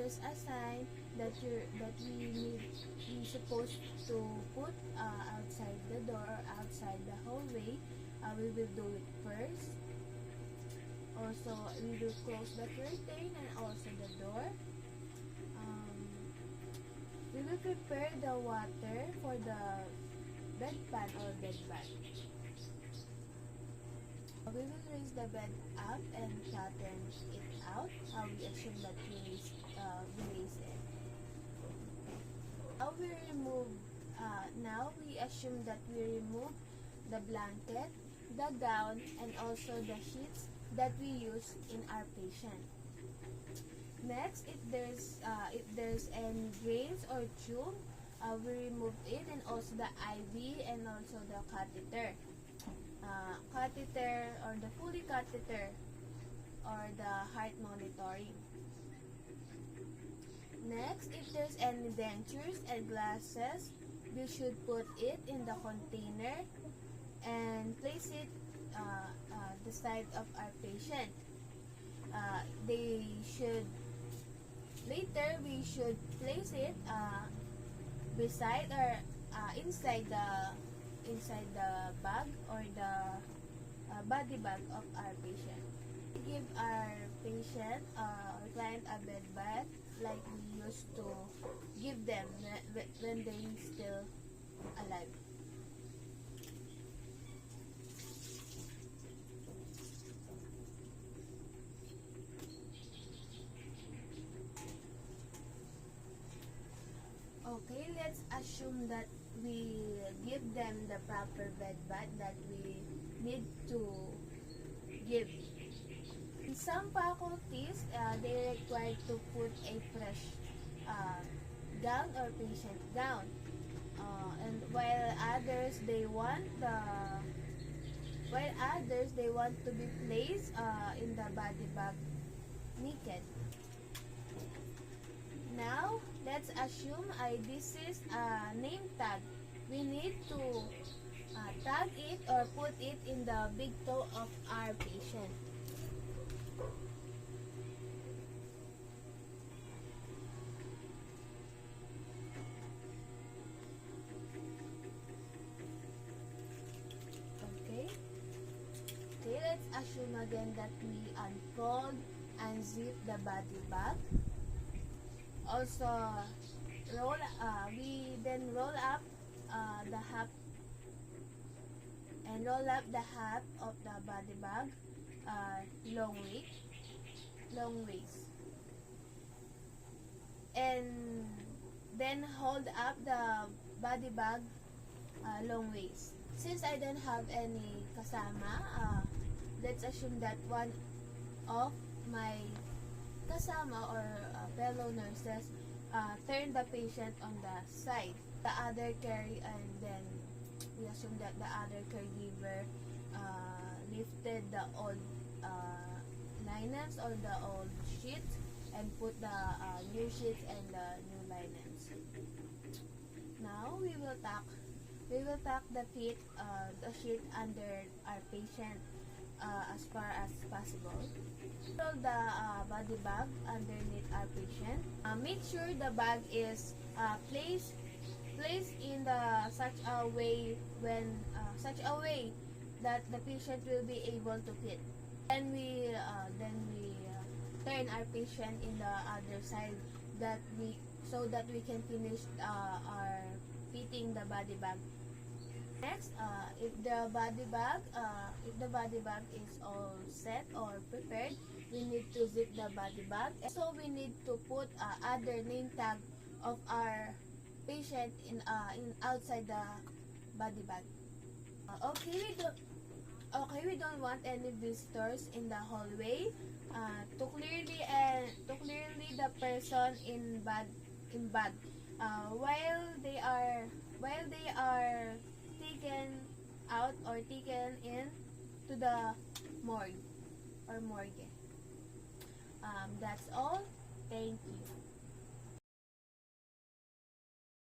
there's a sign that we supposed to put outside the door or outside the hallway, we will do it first. Also, we will close the curtain and also the door. We will prepare the water for the bedpan or bed bath. We will raise the bed up and flatten it out. We assume that we raise it. Now we assume that we remove the blanket, the gown, and also the sheets that we use in our patient. Next, if there's any grains or tube, we remove it, and also the IV and also the catheter. Catheter or the Foley catheter or the heart monitoring. Next, if there's any dentures and glasses, we should put it in the container and place it the side of our patient. Later we should place it beside or inside the bag or the body bag of our patient. We give our patient or client a bed bath like we used to give them when they still alive. Okay, let's assume that we give them the proper bed bath that we need to give. In some faculties, they require to put a fresh gown or patient gown, and while others they want to be placed in the body bag naked. Now, let's assume this is a name tag. We need to tag it or put it in the big toe of our patient. Okay, let's assume again that we unfold and zip the body bag. Also, we then roll up the half of the body bag long ways, and then hold up the body bag long ways. Since I don't have any kasama, let's assume that one of my kasama or fellow nurses turn the patient on the side. The other carry, and then we assume that the other caregiver lifted the old linens or the old sheets and put the new sheets and the new linens. Now we will tuck the sheet under our patient as far as possible. Roll the body bag underneath our patient. Make sure the bag is placed in such a way that the patient will be able to fit. Then we turn our patient in the other side so that we can finish our fitting the body bag. Next, if the body bag is all set or prepared, we need to zip the body bag. So we need to put other name tag of our patient in outside the body bag. We don't want any visitors in the hallway. To clearly the person in bag while they are taken out or taken in to the morgue or morgue. That's all. Thank you.